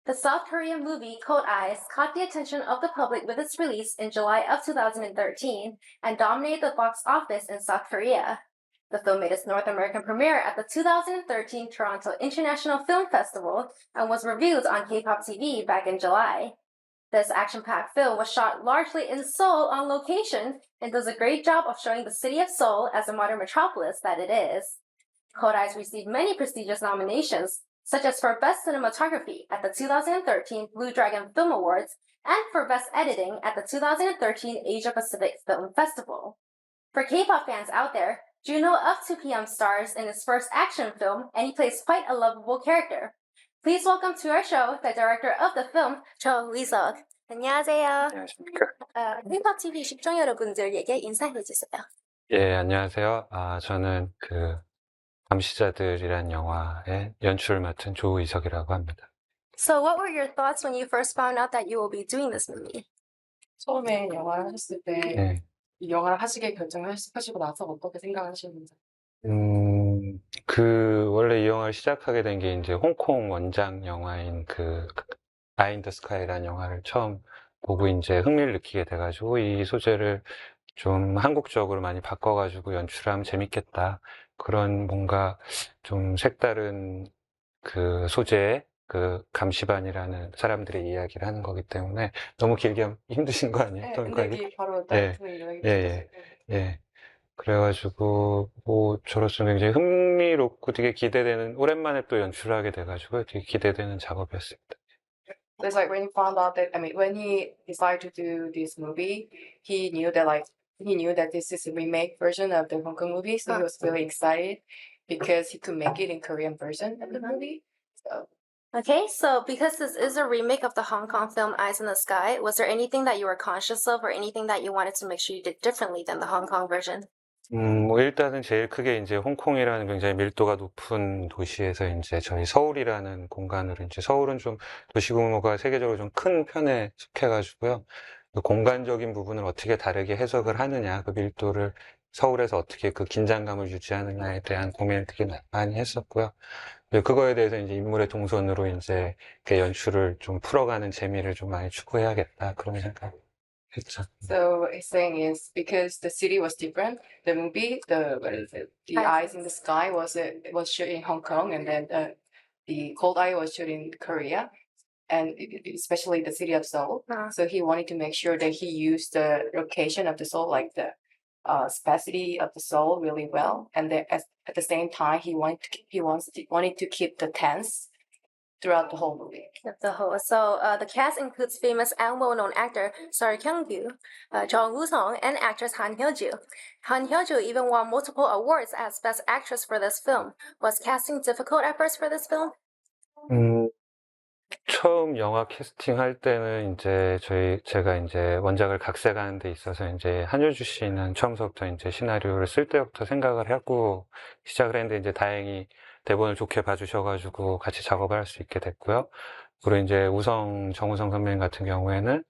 The South Korean movie Cold Eyes caught the attention of the public with its release in July of 2013 and dominated the box office in South Korea. The film made its North American premiere at the 2013 Toronto International Film Festival and was reviewed on Kpop-TV back in July. This action-packed film was shot largely in Seoul on location and does a great job of showing the city of Seoul as a modern metropolis that it is. Cold Eyes received many prestigious nominations, such as for Best Cinematography at the 2013 Blue Dragon Film Awards and for Best Editing at the 2013 Asia Pacific Film Festival. For K-pop fans out there, Juno of 2PM stars in his first action film, and he plays quite a lovable character. Please welcome to our show the director of the film, Seok. 안녕하세요. 안녕하십니까. Kpop-TV 시청 여러분들에게 인사해 주세요. 예, 안녕하세요. 저는 감시자들이란 영화의 연출을 맡은 조이석이라고 합니다. So what were your thoughts when you first found out that you will be doing this movie? 처음에 영화를 하셨을 때 이 영화를 하시게 결정하시고 나서 어떻게 생각하시는지? 원래 이 영화를 시작하게 된 게 이제 홍콩 원작 영화인 아이 인 더 스카이라는 영화를 처음 보고 이제 흥미를 느끼게 돼가지고 이 소재를 좀 한국적으로 많이 바꿔가지고 연출하면 재밌겠다. 그런 뭔가 좀 색다른 소재의 감시반이라는 사람들의 이야기를 하는 거기 때문에 너무 길게 하면 힘드신 거 아니에요? 네, 근데 바로 예. 그래가지고 저로서 굉장히 흥미롭고 되게 기대되는, 오랜만에 또 연출을 하게 돼가지고 되게 기대되는 작업이었습니다. It's like when you found out that, when he decided to do this movie, he knew that this is a remake version of the Hong Kong movie, so he was really excited because he could make it in Korean version of the movie. Okay, so because this is a remake of the Hong Kong film Eyes in the Sky, was there anything that you were conscious of or anything that you wanted to make sure you did differently than the Hong Kong version? 일단은 제일 크게 이제 홍콩이라는 굉장히 밀도가 높은 도시에서 이제 저희 서울이라는 공간으로, 이제 서울은 좀 도시 규모가 세계적으로 좀 큰 편에 속해가지고요. 공간적인 부분을 어떻게 다르게 해석을 하느냐, 밀도를 서울에서 어떻게 긴장감을 유지하느냐에 대한 고민을 되게 많이 했었고요. 그거에 대해서 이제 인물의 동선으로 이제 연출을 좀 풀어가는 재미를 좀 많이 추구해야겠다, 그런 생각. So his saying is because the city was different. The movie, the Eyes in the Sky was shot in Hong Kong, and then the Cold Eye was shot in Korea, and especially the city of Seoul. So he wanted to make sure that he used the location of the Seoul, like the sparsity of the Seoul, really well, and then at the same time he wanted to keep the tense throughout the whole movie. So the cast includes famous and well-known actor Seo Kyung-gu, Jung Woo-sung, and actress Han Hyo-ju. Han Hyo-ju even won multiple awards as Best Actress for this film. Was casting difficult at first for this film? 처음 영화 캐스팅할 때는 이제 제가 이제 원작을 각색하는 데 있어서 이제 한효주 씨는 처음부터 이제 시나리오를 쓸 때부터 생각을 하고 시작을 했는데, 이제 다행히 대본을 좋게 봐주셔가지고 같이 작업을 할 수 있게 됐고요. 그리고 이제 정우성 선배님 같은 경우에는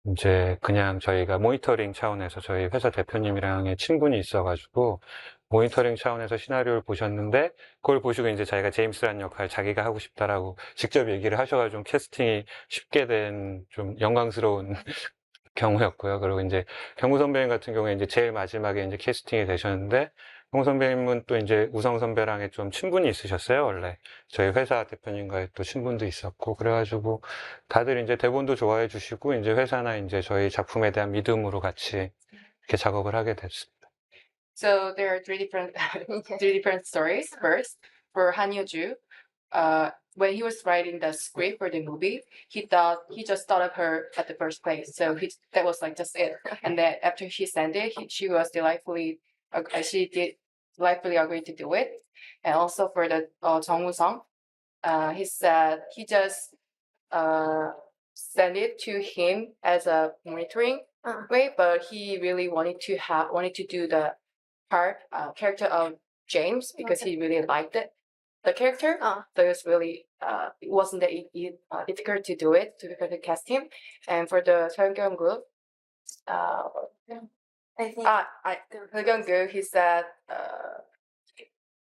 이제 그냥 저희가 모니터링 차원에서 저희 회사 대표님이랑의 친분이 있어가지고 모니터링 차원에서 시나리오를 보셨는데, 그걸 보시고 이제 자기가 제임스라는 역할 자기가 하고 싶다라고 직접 얘기를 하셔가지고 좀 캐스팅이 쉽게 된 좀 영광스러운 경우였고요. 그리고 이제 경우 선배님 같은 경우에 이제 제일 마지막에 이제 캐스팅이 되셨는데, 경우 선배님은 또 이제 우성 선배랑의 좀 친분이 있으셨어요, 원래. 저희 회사 대표님과의 또 친분도 있었고, 그래가지고 다들 이제 대본도 좋아해 주시고, 이제 회사나 이제 저희 작품에 대한 믿음으로 같이 이렇게 작업을 하게 됐습니다. So there are three different stories. First, for Han Hyo-ju, when he was writing the script for the movie, he just thought of her at the first place. So that was like just it. And then after she sent it, she did delightfully agreed to do it. And also for the Jung Woo-sung, he said he just sent it to him as a monitoring way, but he really wanted to do the character of James because he really liked it, the character. So it was really it wasn't that difficult to do it, difficult to cast him. And for the Seong group, I think he said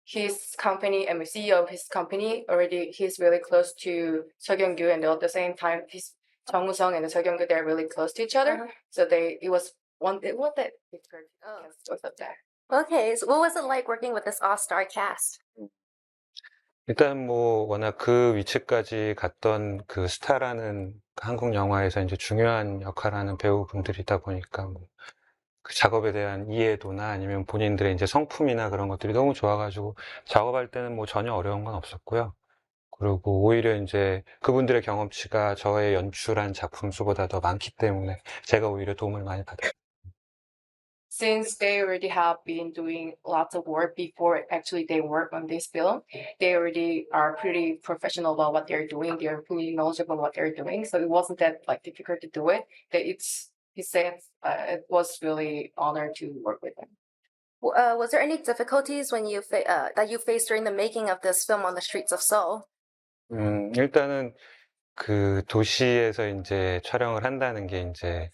his company and the CEO of his company already he's really close to Seok, and at the same time his Jung Woo-sung and Seok, they're really close to each other. So it was that was up there. Okay, so what was it like working with this all-star cast? 일단 뭐 워낙 그 위치까지 갔던 그 스타라는 한국 영화에서 이제 중요한 역할하는 배우분들이다 보니까 그 작업에 대한 이해도나 아니면 본인들의 이제 성품이나 그런 것들이 너무 좋아가지고 작업할 때는 뭐 전혀 어려운 건 없었고요. 그리고 오히려 이제 그분들의 경험치가 저의 연출한 작품 수보다 더 많기 때문에 제가 오히려 도움을 많이 받았어요. Since they already have been doing lots of work before actually they work on this film, they already are pretty professional about what they're doing. They're pretty knowledgeable about what they're doing. So it wasn't that like difficult to do it. He said it was really honor to work with them. Was there any difficulties when that you faced during the making of this film on the streets of Seoul? 일단은 그 도시에서 이제 촬영을 한다는 게 이제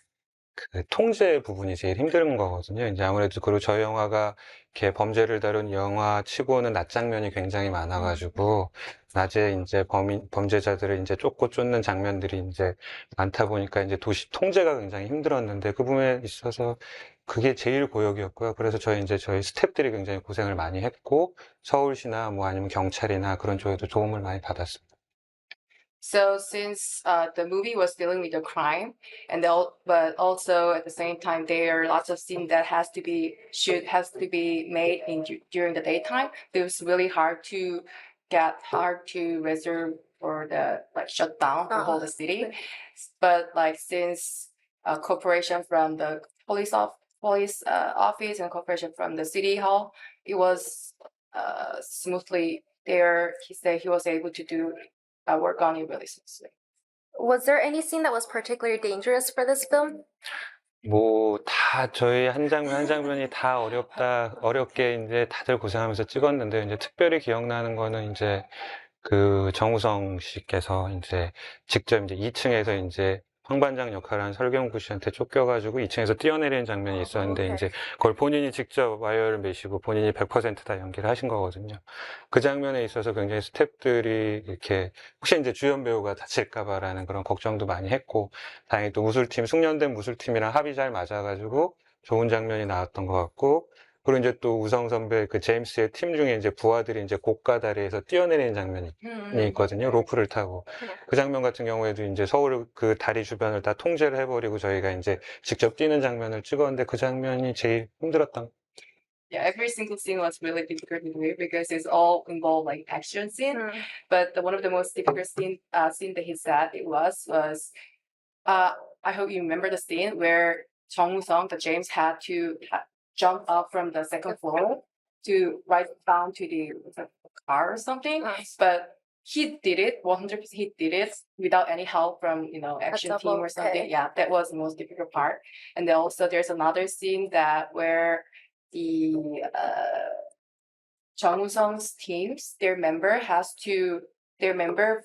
그 통제 부분이 제일 힘든 거거든요. 이제 아무래도 그리고 저희 영화가 이렇게 범죄를 다룬 영화 치고는 낮 장면이 굉장히 많아가지고 낮에 이제 범죄자들을 이제 쫓고 쫓는 장면들이 이제 많다 보니까 이제 도시 통제가 굉장히 힘들었는데 그 부분에 있어서 그게 제일 고역이었고요. 그래서 저희 스태프들이 굉장히 고생을 많이 했고 서울시나 뭐 아니면 경찰이나 그런 쪽에도 도움을 많이 받았습니다. So since the movie was dealing with a crime, but also at the same time there are lots of scenes that has to be made during the daytime. It was really hard to reserve or shut down the whole city. But like since cooperation from the police office and cooperation from the city hall, it was smoothly there. He said he was able to do work on it really smoothly. Was there any scene that was particularly dangerous for this film? 뭐, 다 저희 한 장면 한 장면이 다 어렵게 이제 다들 고생하면서 찍었는데, 이제 특별히 기억나는 거는 이제 그 정우성 씨께서 이제 직접 이제 2층에서 이제 황반장 역할을 한 설경구 씨한테 쫓겨가지고 2층에서 뛰어내리는 장면이 있었는데, 이제 그걸 본인이 직접 와이어를 매시고 본인이 100%다 연기를 하신 거거든요. 그 장면에 있어서 굉장히 스태프들이 이렇게 혹시 이제 주연 배우가 다칠까봐라는 그런 걱정도 많이 했고, 다행히 또 숙련된 무술팀이랑 합이 잘 맞아가지고 좋은 장면이 나왔던 것 같고, 그리고 이제 또 우성 선배 그 제임스의 팀 중에 이제 부하들이 이제 고가 다리에서 뛰어내리는 장면이 있거든요. 로프를 타고. 그 장면 같은 경우에도 이제 서울 그 다리 주변을 다 통제를 해버리고 저희가 이제 직접 뛰는 장면을 찍었는데 그 장면이 제일 힘들었던. Yeah, every single scene was really difficult to do because it's all involved like action scene. But one of the most difficult scene that he said I hope you remember the scene where Jung Woo-sung, the James, had to jump up from the second floor to right down to the car or something. But he did it 100%. He did it without any help from action team or something. Okay. Yeah, that was the most difficult part. And then also there's another scene where the Jung Woo-sung's teams, their member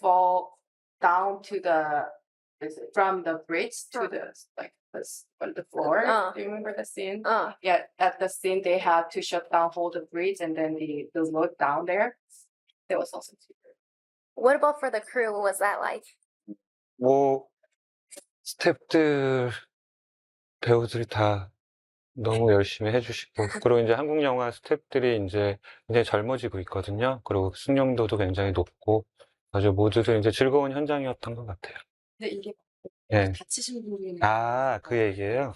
fall down to from the bridge to the floor. Do you remember the scene? Yeah, at the scene they had to hold the bridge and then the load down there. That was also super. What about for the crew? What was that like? 뭐 스태프들 배우들이 다 너무 열심히 해주시고 그리고 이제 한국 영화 스태프들이 이제 굉장히 젊어지고 있거든요. 그리고 숙련도도 굉장히 높고 아주 모두들 이제 즐거운 현장이었던 것 같아요. 근데 이게 예. 다치신 분이 그 얘기예요.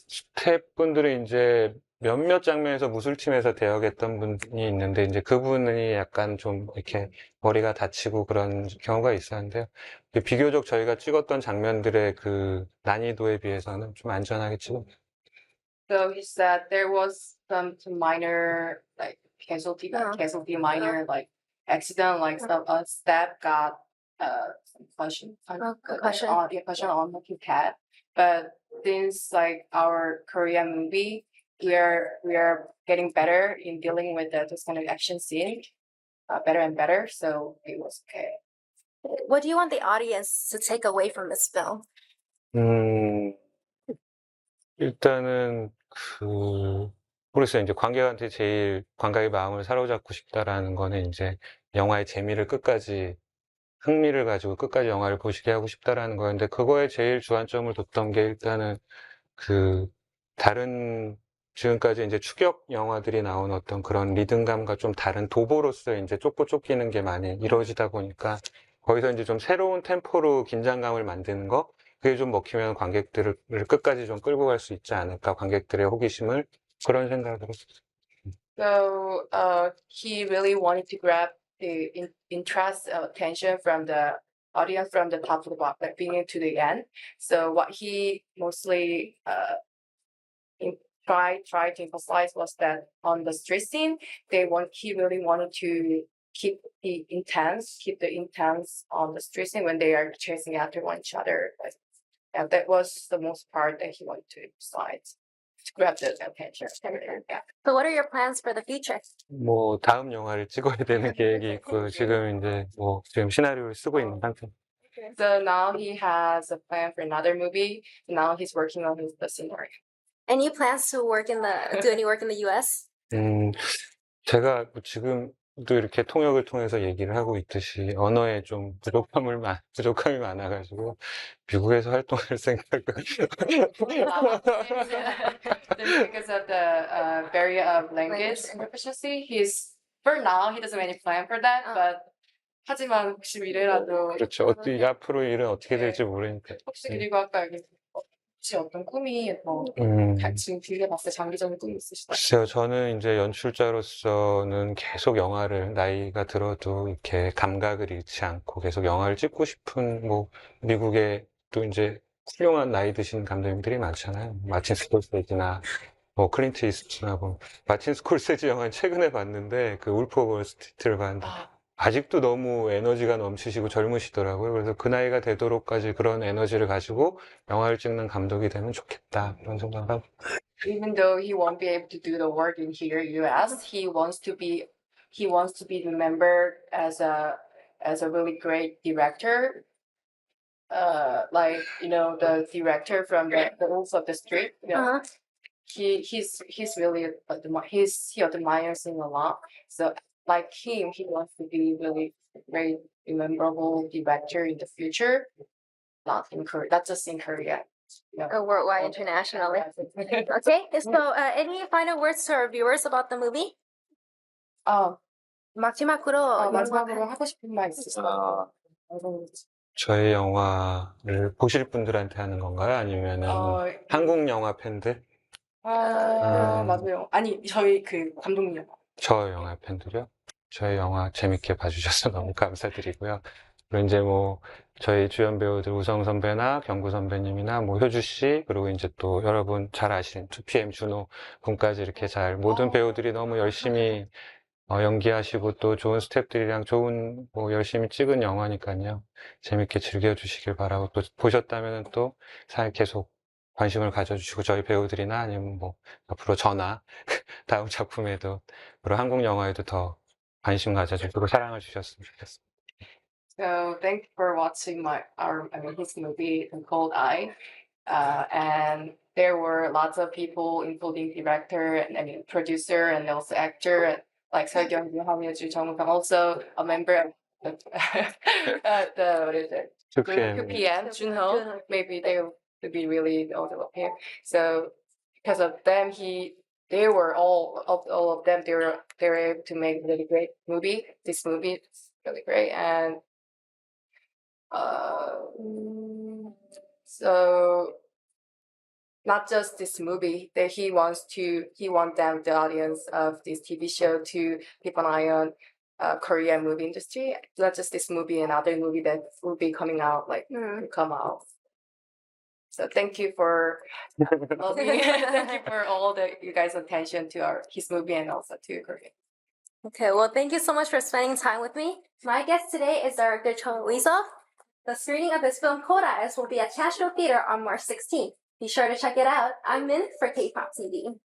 스태프분들이 이제 몇몇 장면에서 무술팀에서 대역했던 분이 있는데 이제 그분이 약간 좀 이렇게 머리가 다치고 그런 경우가 있었는데요. 비교적 저희가 찍었던 장면들의 그 난이도에 비해서는 좀 안전하게 찍었어요. So he said there was some minor like casualty, minor like accident, like some step got some concussion on his head. But since like our Korean movie, we are getting better in dealing with those kind of action scene, better and better. So it was okay. What do you want the audience to take away from this film? 일단은 그 모르겠어요. 이제 관객한테 제일 관객의 마음을 사로잡고 싶다라는 거는 이제 영화의 재미를 끝까지 흥미를 가지고 끝까지 영화를 보시게 하고 싶다라는 거였는데 그거에 제일 주안점을 뒀던 게 일단은 그 다른 지금까지 이제 추격 영화들이 나온 어떤 그런 리듬감과 좀 다른 도보로서 이제 쫓고 쫓기는 게 많이 이루어지다 보니까 거기서 이제 좀 새로운 템포로 긴장감을 만드는 거 그게 좀 먹히면 관객들을 끝까지 좀 끌고 갈 수 있지 않을까 관객들의 호기심을 그런 생각을 했어요. So he really wanted to grab the interest, attention from the audience from the top to the bottom, like beginning to the end. So what he mostly tried to emphasize was that on the street scene, he really wanted to keep the intense on the street scene when they are chasing after one each other. Like, and that was the most part that he wanted to emphasize to grab the attention. Yeah. So what are your plans for the future? 뭐 다음 영화를 찍어야 되는 계획이 있고 지금 이제 뭐 지금 시나리오를 쓰고 있는 상태. So now he has a plan for another movie. Now he's working on the scenario. Any plans to do any work in the US? 제가 뭐 지금도 이렇게 통역을 통해서 얘기를 하고 있듯이 언어에 좀 부족함이 많아가지고 미국에서 활동할 생각을 Because of the barrier of language proficiency, for now he doesn't have any plan for that. But 하지만 혹시 미래라도 그렇죠. 앞으로 일은 어떻게 될지 모르니까. 혹시 그리고 아까 혹시 어떤 꿈이 지금 길게 봤을 때 장기적인 꿈이 있으시나요? 글쎄요, 저는 이제 연출자로서는 계속 영화를 나이가 들어도 이렇게 감각을 잃지 않고 계속 영화를 찍고 싶은 뭐 미국에 또 이제 훌륭한 나이 드신 감독님들이 많잖아요. 마틴 스콜세지나 뭐 클린트 이스트나 뭐 마틴 스콜세지 영화는 최근에 봤는데 그 울프 오브 월스트리트를 봤는데 아직도 너무 에너지가 넘치시고 젊으시더라고요. 그래서 그 나이가 되도록까지 그런 에너지를 가지고 영화를 찍는 감독이 되면 좋겠다 그런 생각을 하고. Even though he won't be able to do the work in here, US, he wants to be remembered as a really great director. Like the director from the Wolf of the Street. He's really he admires him a lot. So like him, he wants to be really great, memorable director in the future. Not just in Korea. Worldwide, internationally. Okay, so any final words to our viewers about the movie? 마지막으로 마지막으로 하고 싶은 말 있으실까요? 저희 영화를 보실 분들한테 하는 건가요? 아니면은 한국 영화 팬들? 맞아요. 아니 저희 감독님. 저 영화 팬들이요? 저희 영화 재밌게 봐주셔서 너무 감사드리고요. 그리고 이제 뭐 저희 주연 배우들 우성 선배나 경구 선배님이나 뭐 효주 씨 그리고 이제 또 여러분 잘 아시는 2PM 준호 분까지 이렇게 모든 배우들이 너무 열심히 연기하시고 또 좋은 스태프들이랑 좋은 뭐 열심히 찍은 영화니까요. 재밌게 즐겨주시길 바라고 또 보셨다면 또 계속 관심을 가져주시고 저희 배우들이나 아니면 뭐 앞으로 저나 다음 작품에도 그리고 한국 영화에도 더 관심 가져주시고 사랑을 주셨으면 좋겠습니다. So thank you for watching his movie Cold Eye, and there were lots of people, including director and producer and also actor like Seok, Hamyeju, Jonghyun, also a member of the what is it? 2PM, Junho. Maybe they would be really older of him. So because of them, they were all of them. They were able to make a really great movie. This movie is really great, and so not just this movie that he wants them, the audience of this TV show, to keep an eye on Korean movie industry. Not just this movie and other movie that will be coming out, come out. So thank you for all you guys' attention to his movie and also to Korea. Okay, well, thank you so much for spending time with me. My guest today is director Cho Lee-seok. The screening of his film Cold Eyes will be at Castro Theater on March 16th. Be sure to check it out. I'm Min for Kpop-TV.